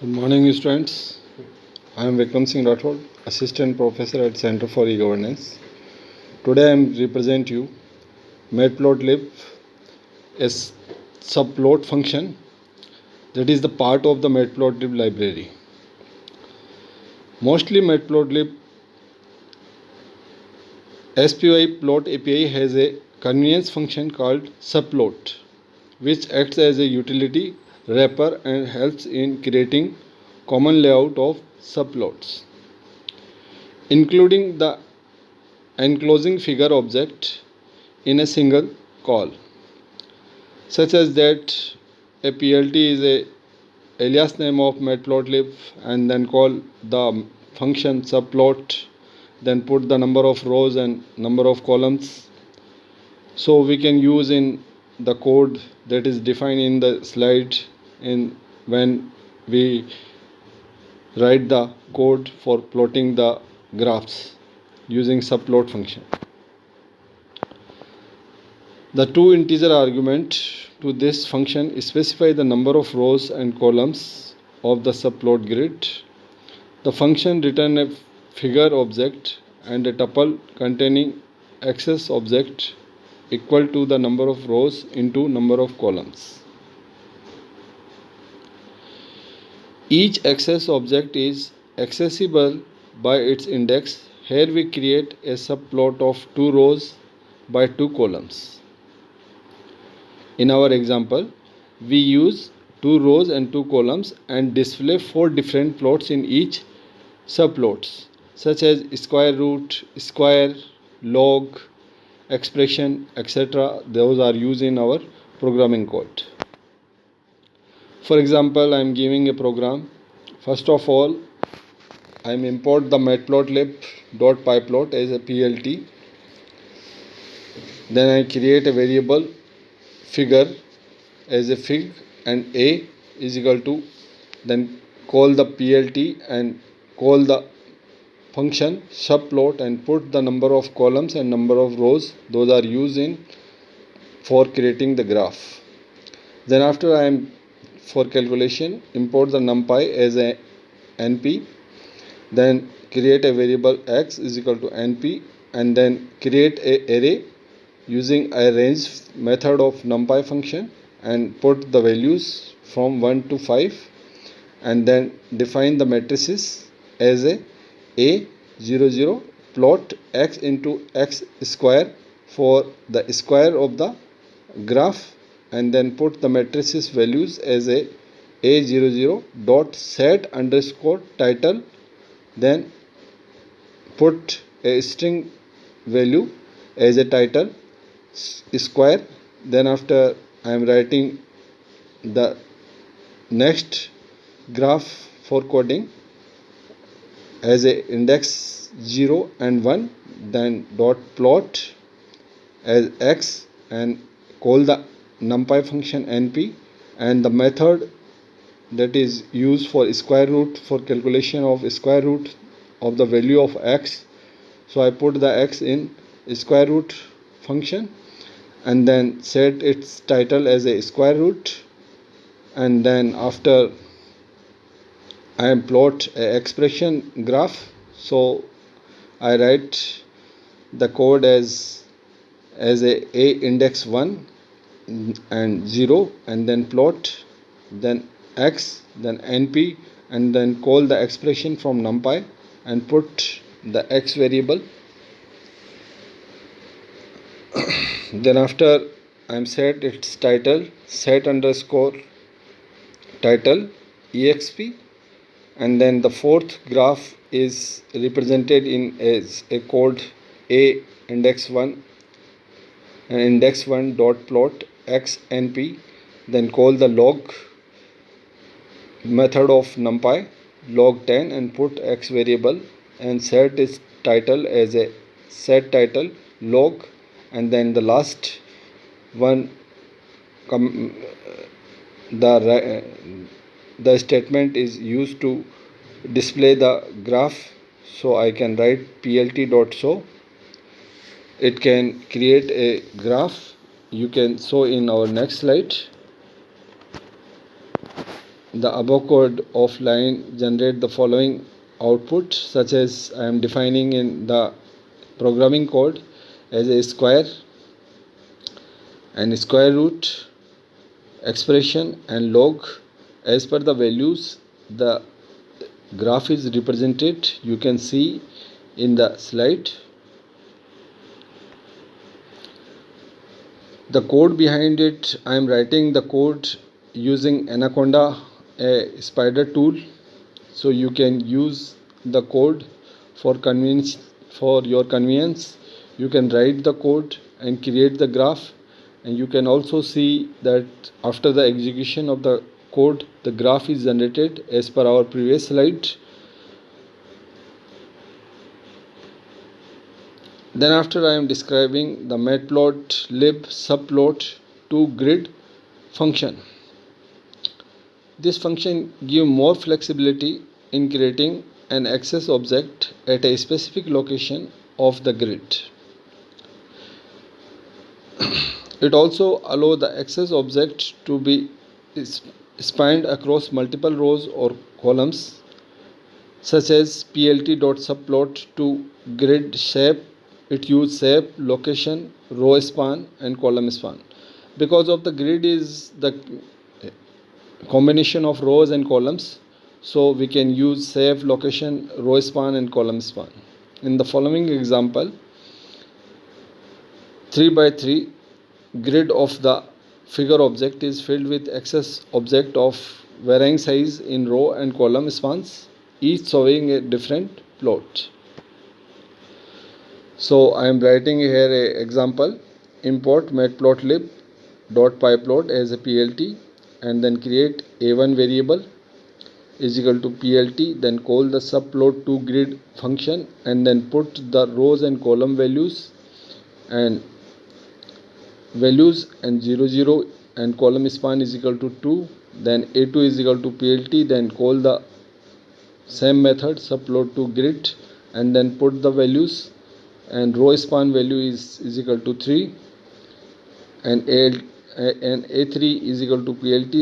Good morning, students. I am Vikram Singh Rathod, Assistant Professor at Center for E-Governance. Today I am represent you Matplotlib, a subplot function that is the part of the Matplotlib library. Mostly Matplotlib SPY plot API has a convenience function called subplot, which acts as a utility wrapper and helps in creating common layout of subplots, including the enclosing figure object in a single call, such as that a PLT is a alias name of Matplotlib, and then call the function subplot, then put the number of rows and number of columns. So we can use in the code that is defined in the slide in when we write the code for plotting the graphs using subplot function. The two integer argument to this function specify the number of rows and columns of the subplot grid. The function return a figure object and a tuple containing access object equal to the number of rows into number of columns. Each access object is accessible by its index. Here we create a subplot of 2 rows by 2 columns. In our example, we use 2 rows and 2 columns and display 4 different plots in each subplots, such as square root, square, log, expression, etc. Those are used in our programming code. For example, I am giving a program. First of all, I am import the matplotlib.pyplot as a PLT. Then I create a variable figure as a fig and a is equal to, then call the PLT and call the function subplot and put the number of columns and number of rows. Those are used in for creating the graph. Then after I am for calculation import the numpy as a np, then create a variable x is equal to np, and then create a array using a range method of numpy function and put the values from 1 to 5, and then define the matrices as a 0 0 plot x into x square for the square of the graph, and then put the matrices values as a 0 0 dot set underscore title, then put a string value as a title square. Then after I am writing the next graph for coding as a index 0 and 1, then dot plot as x and call the numpy function np, and the method that is used for square root for calculation of square root of the value of x. So I put the x in square root function and then set its title as a square root, and then after I am plot a expression graph. So I write the code as a index 1 and 0 and then plot, then x, then np, and then call the expression from numpy and put the x variable. Then after I am set its title set underscore title exp, and then the fourth graph is represented in as a code a index 1 and index 1 dot plot x np, then call the log method of numpy log 10 and put x variable and set its title as a set title log, and then the last one the statement is used to display the graph. So I can write plt.show. It can create a graph. You can show in our next slide. the above code of line generate the following output, such as I am defining in the programming code as a square and square root, expression and log. As per the values the graph is represented, you can see in the slide. The code behind it, I am writing the code using Anaconda, a spider tool. So you can use the code for convenience, for your convenience. You can write the code and create the graph, and you can also see that after the execution of the code the graph is generated as per our previous slide. Then after I am describing the Matplotlib subplot to grid function. This function gives more flexibility in creating an access object at a specific location of the grid. It also allows the access object to be spanned across multiple rows or columns, such as plt.subplot to grid shape. It uses shape, location, row span and column span. Because of the grid is the combination of rows and columns, so we can use shape, location, row span and column span. In the following example, 3 by 3 grid of the figure object is filled with access object of varying size in row and column spans, each showing a different plot. So I am writing here a example. Import matplotlib.pyplot as a plt and then create a1 variable is equal to plt, then call the subplot to grid function and then put the rows and column values and 0 0 and column span is equal to 2, then a2 is equal to plt, then call the same method subplot to grid and then put the values, and row span value is equal to 3 and a3 is equal to plt.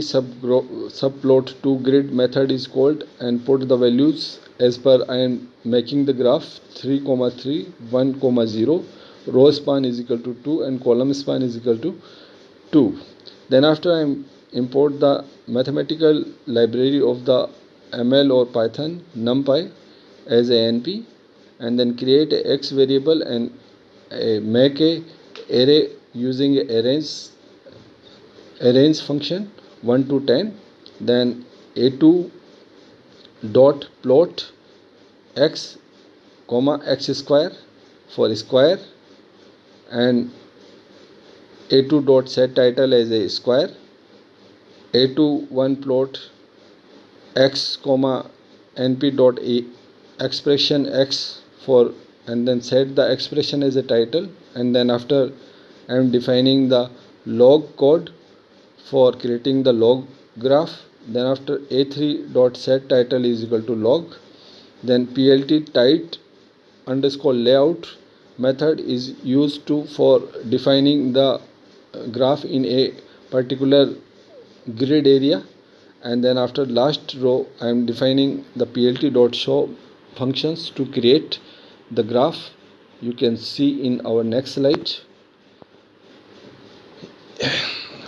Subplot to grid method is called and put the values as per I am making the graph 3, 3, 1, 0. Row span is equal to 2 and column span is equal to 2. Then after I import the mathematical library of the ML or Python NumPy as a NP and then create a x variable and make a array using a arrange function 1 to 10. Then a2 dot plot x comma x square for square and a2 dot set title as a square, a2 1 plot x comma np dot expression x for and then set the expression as a title, and then after I am defining the log code for creating the log graph. Then after a3 dot set title is equal to log, then plt tight underscore layout method is used to for defining the graph in a particular grid area, and then after last row I am defining the plt dot show functions to create the graph. You can see in our next slide.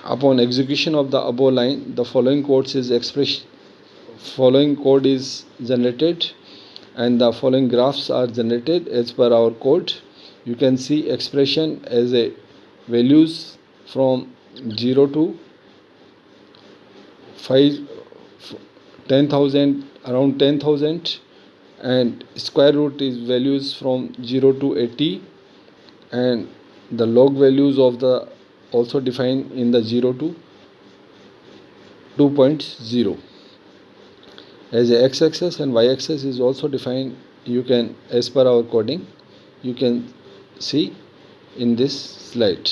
Upon execution of the above line, the following code is generated and the following graphs are generated as per our code. You can see expression as a values from 0 to 10,000, around 10,000, and square root is values from 0 to 80, and the log values of the also defined in the 0 to 2.0. as a x-axis and y-axis is also defined. You can, as per our coding, you can see in this slide.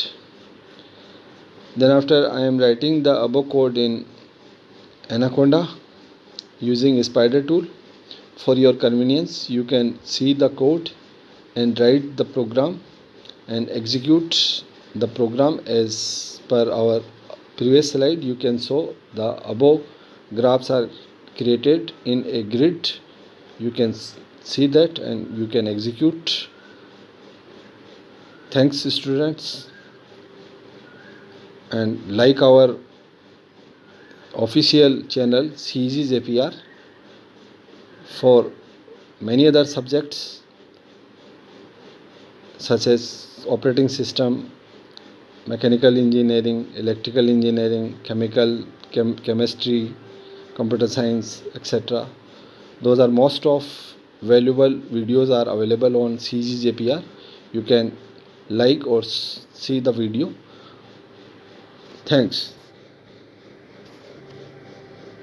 Then after I am writing the above code in Anaconda using a spider tool. For your convenience, you can see the code and write the program and execute the program as per our previous slide. You can show the above graphs are created in a grid. You can see that and you can execute. Thanks students, and like our official channel CG's APR for many other subjects such as operating system, mechanical engineering, electrical engineering, chemistry, computer science, etc. Those are most of valuable videos are available on CG's APR. You can like or see the video. Thanks.